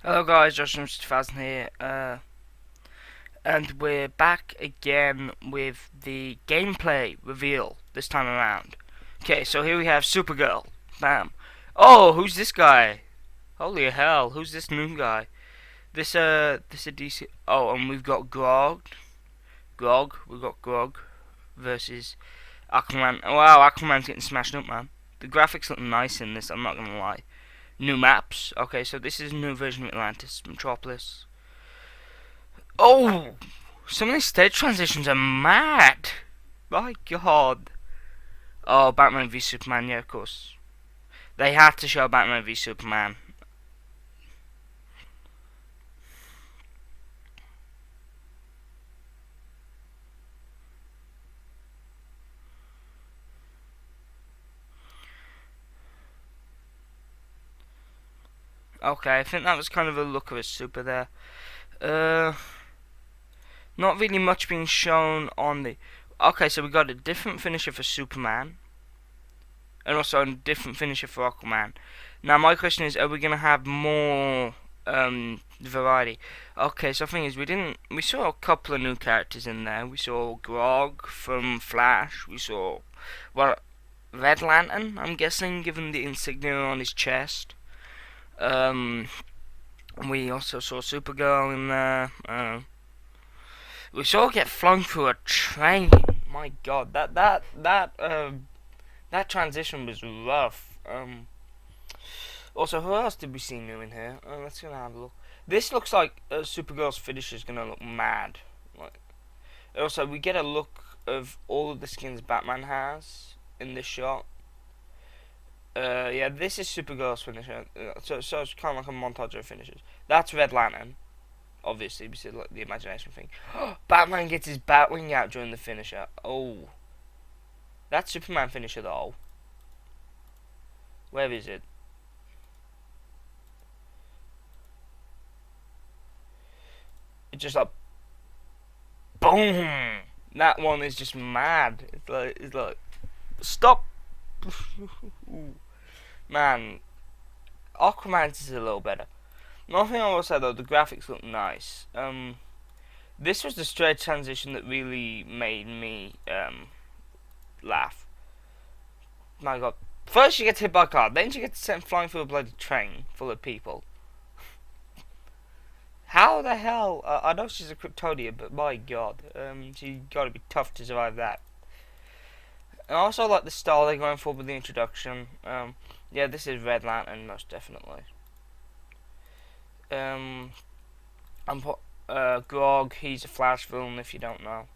Hello guys, Josh from 2000 here, and we're back again with the gameplay reveal this time around. Okay, so here we have Supergirl. Bam. Oh, who's this guy? Holy hell, who's this new guy? This a DC. Oh, and we've got we've got Grog versus Aquaman. Wow, Aquaman's getting smashed up, man. The graphics look nice in this, I'm not gonna lie. New maps. Okay, so this is a new version of Atlantis, Metropolis. Oh, some of these stage transitions are mad. My God. Oh, Batman v Superman. Yeah, of course. They had to show Batman v Superman. Okay, I think that was kind of a look of a super there. Not really much being shown on the. Okay, so we got a different finisher for Superman, and also a different finisher for Aquaman. Now, my question is, are we gonna have more variety? Okay, so the thing is, we saw a couple of new characters in there. We saw Grog from Flash. We saw, well, Red Lantern, I'm guessing, given the insignia on his chest. Um, we also saw Supergirl in there. We saw her get flung through a train. My God, that transition was rough. Also, who else did we see new in here? Let's gonna have a look. This looks like Supergirl's finish is gonna look mad. Like, also, we get a look of all of the skins Batman has in this shot. Yeah, this is Supergirl's finisher. So it's kind of like a montage of finishes. That's Red Lantern, obviously, because like the imagination thing. Batman gets his Batwing out during the finisher. Oh, that's Superman finisher though. Where is it? It's just like boom. That one is just mad. It's like stop. Man, Aquaman's is a little better. One thing I will say though, the graphics look nice. This was the straight transition that really made me laugh. My God, first you get hit by a car, then you get sent flying through a bloody train full of people. How the hell? I know she's a Kryptonian, but my God, she got to be tough to survive that. And I also like the style they're going for with the introduction. Yeah, this is Red Lantern, most definitely. I'm Grog, he's a Flash villain, if you don't know.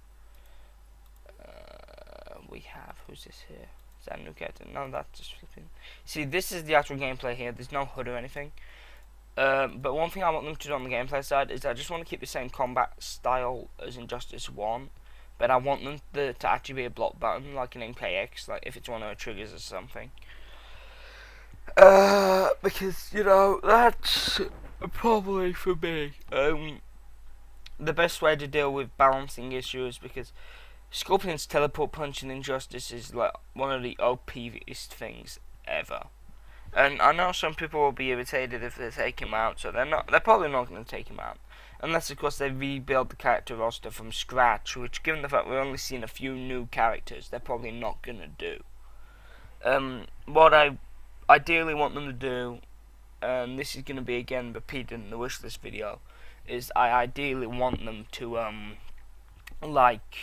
We have, who's this here? Is that a new character? No, that's just flipping. See, this is the actual gameplay here. There's no HUD or anything. But one thing I want them to do on the gameplay side is I just want to keep the same combat style as Injustice 1. But I want them to actually be a block button, like in MKX, like if it's one of the triggers or something. Because, you know, that's probably for me. The best way to deal with balancing issues, because Scorpion's teleport punch in Injustice is like one of the OP'est things ever. And I know some people will be irritated if they take him out, so they're probably not going to take him out. Unless, of course, they rebuild the character roster from scratch, which, given the fact we're only seeing a few new characters, they're probably not going to do. What I ideally want them to do, and this is going to be again repeated in the wishlist video, is I ideally want them to, like,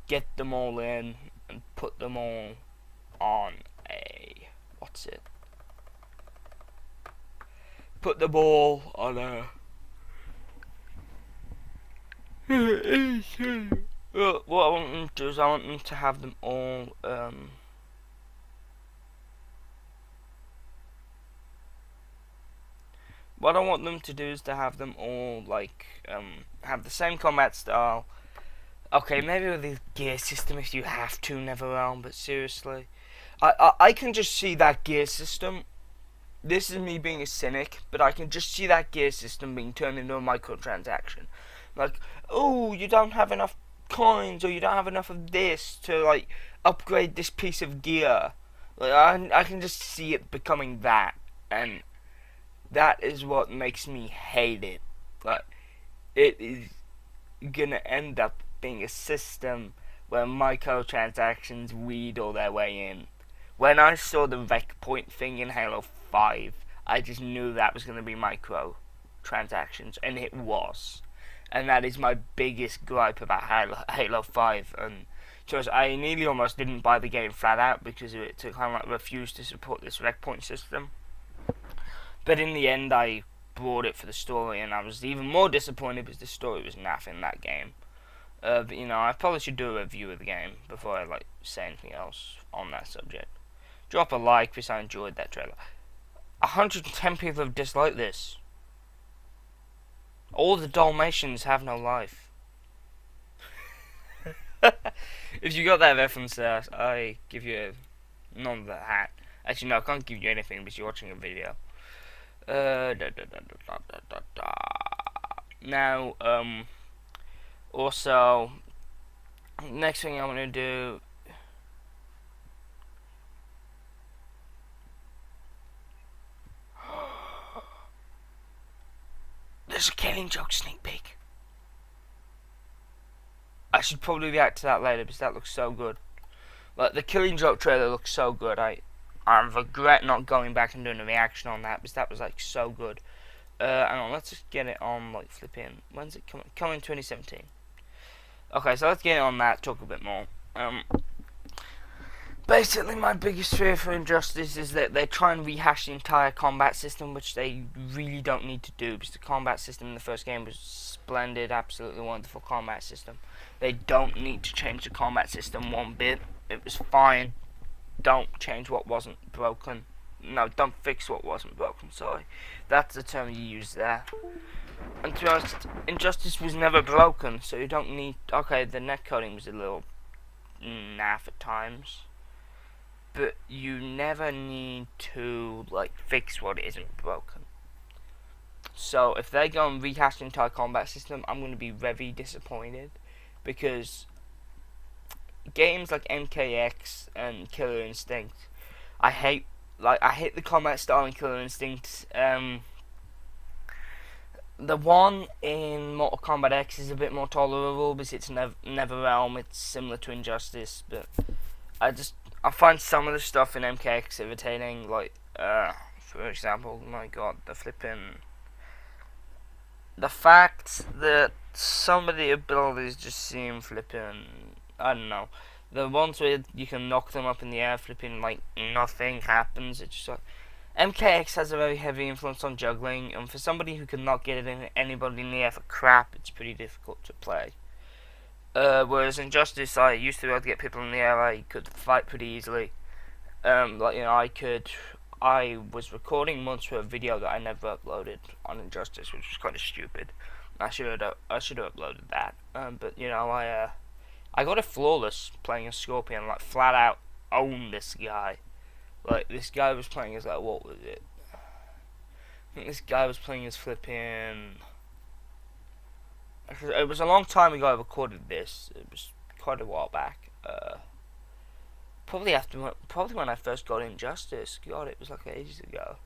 get them all in and put them all on a, what's it? Put the ball on a. What I want them to do is I want them to have them all. What I want them to do is to have them all like have the same combat style. Okay, maybe with the gear system if you have to, NetherRealm, but seriously, I can just see that gear system. This is me being a cynic, but I can just see that gear system being turned into a microtransaction. Like, oh, you don't have enough coins, or you don't have enough of this to, like, upgrade this piece of gear. Like, I can just see it becoming that. And that is what makes me hate it. Like, it is gonna end up being a system where microtransactions wheedle their way in. When I saw the wreck point thing in Halo 5, I just knew that was gonna be microtransactions, and it was. And that is my biggest gripe about Halo 5. And because I nearly almost didn't buy the game flat out because of it, to kind of like refuse to support this wreck point system. But in the end, I bought it for the story, and I was even more disappointed because the story was naff in that game. But you know, I probably should do a review of the game before I like say anything else on that subject. Drop a like because I enjoyed that trailer. 110 people have disliked this. All the Dalmatians have no life. If you got that reference there, I give you none of that hat. Actually, no, I can't give you anything because you're watching a video. Now, also, next thing I'm gonna do. There's a Killing Joke sneak peek. I should probably react to that later because that looks so good. Like, the Killing Joke trailer looks so good. I regret not going back and doing a reaction on that because that was like so good. Hang on, let's just get it on like flipping. When's it coming? Coming 2017. Okay, so let's get it on that. Talk a bit more. Basically, my biggest fear for Injustice is that they try and rehash the entire combat system, which they really don't need to do because the combat system in the first game was splendid, absolutely wonderful combat system. They don't need to change the combat system one bit. It was fine. Don't change what wasn't broken. No, don't fix what wasn't broken, sorry. That's the term you use there. And to be honest, Injustice was never broken, so you don't need... Okay, the netcoding was a little naff at times. But you never need to, like, fix what isn't broken. So, if they go and rehash the entire combat system, I'm going to be very disappointed. Because games like MKX and Killer Instinct, I hate the combat style in Killer Instinct. The one in Mortal Kombat X is a bit more tolerable because it's NetherRealm. It's similar to Injustice, but I find some of the stuff in MKX irritating. Like, for example, my God, the fact that some of the abilities just seem flipping, I don't know. The ones where you can knock them up in the air, flipping, like, nothing happens. It's just like... MKX has a very heavy influence on juggling, and for somebody who cannot get anybody in the air for crap, it's pretty difficult to play. Whereas Injustice, I used to be able to get people in the air, I could fight pretty easily. Like, you know, I was recording once for a video that I never uploaded on Injustice, which was kind of stupid. I should have uploaded that. But you know, I got it flawless playing as Scorpion, like flat out owned this guy. Like, this guy was playing as, like, what was it? I think this guy was playing as flipping... It was a long time ago I recorded this. It was quite a while back. Probably when I first got Injustice. God, it was like ages ago.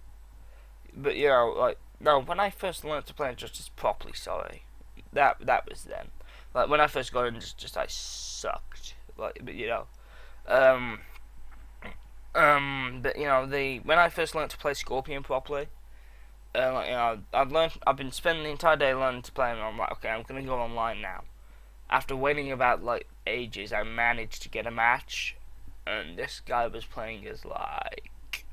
But, you know, like, no, when I first learned to play Injustice properly, sorry. That was then. Like, when I first got Injustice, I sucked. Like, but, you know, but you know, when I first learned to play Scorpion properly, like, you know, I've been spending the entire day learning to play, and I'm like, okay, I'm gonna go online now. After waiting about like ages, I managed to get a match, and this guy was playing as like,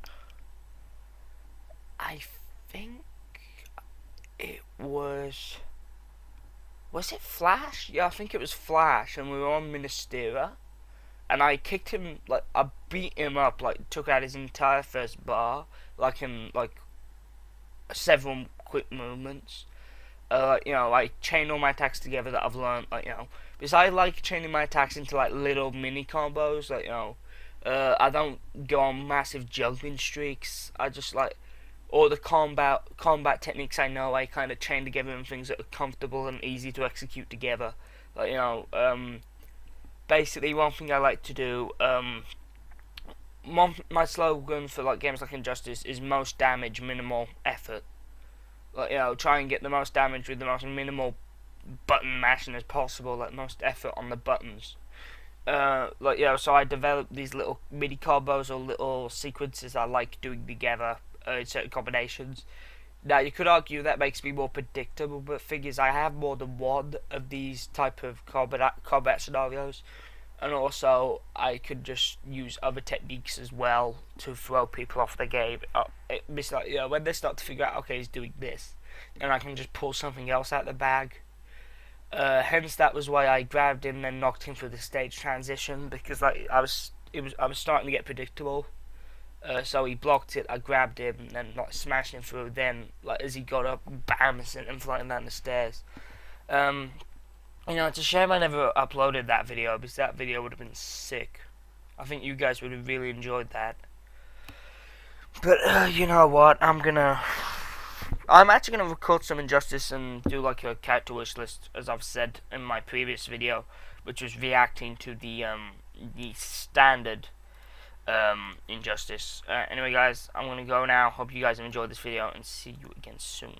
I think it was it Flash? Yeah, I think it was Flash, and we were on Ministera. And I kicked him, like, I beat him up, like, took out his entire first bar, like, in, like, several quick movements. You know, like, chain all my attacks together that I've learned, like, you know, because I like chaining my attacks into, like, little mini combos, like, you know, I don't go on massive juggling streaks, I just, like, all the combat techniques I know, I kind of chain together in things that are comfortable and easy to execute together, like, you know, basically, one thing I like to do, my slogan for like games like Injustice is most damage, minimal effort. like, you know, try and get the most damage with the most minimal button mashing as possible, like most effort on the buttons. Like, you know, so I developed these little mini combos or little sequences I like doing together in certain combinations. Now, you could argue that makes me more predictable, but figures I have more than one of these type of combat scenarios, and also I could just use other techniques as well to throw people off the game. It's like, you know, when they start to figure out, okay, he's doing this, and I can just pull something else out of the bag. Hence, that was why I grabbed him and then knocked him through the stage transition, because like I was starting to get predictable. So he blocked it. I grabbed him and then like smashed him through. Then like as he got up, bam, sent him flying down the stairs. You know, it's a shame I never uploaded that video because that video would have been sick. I think you guys would have really enjoyed that. But you know what? I'm actually gonna record some Injustice and do like a character wish list, as I've said in my previous video, which was reacting to the standard Injustice. Anyway, guys, I'm gonna go now. Hope you guys have enjoyed this video, and see you again soon.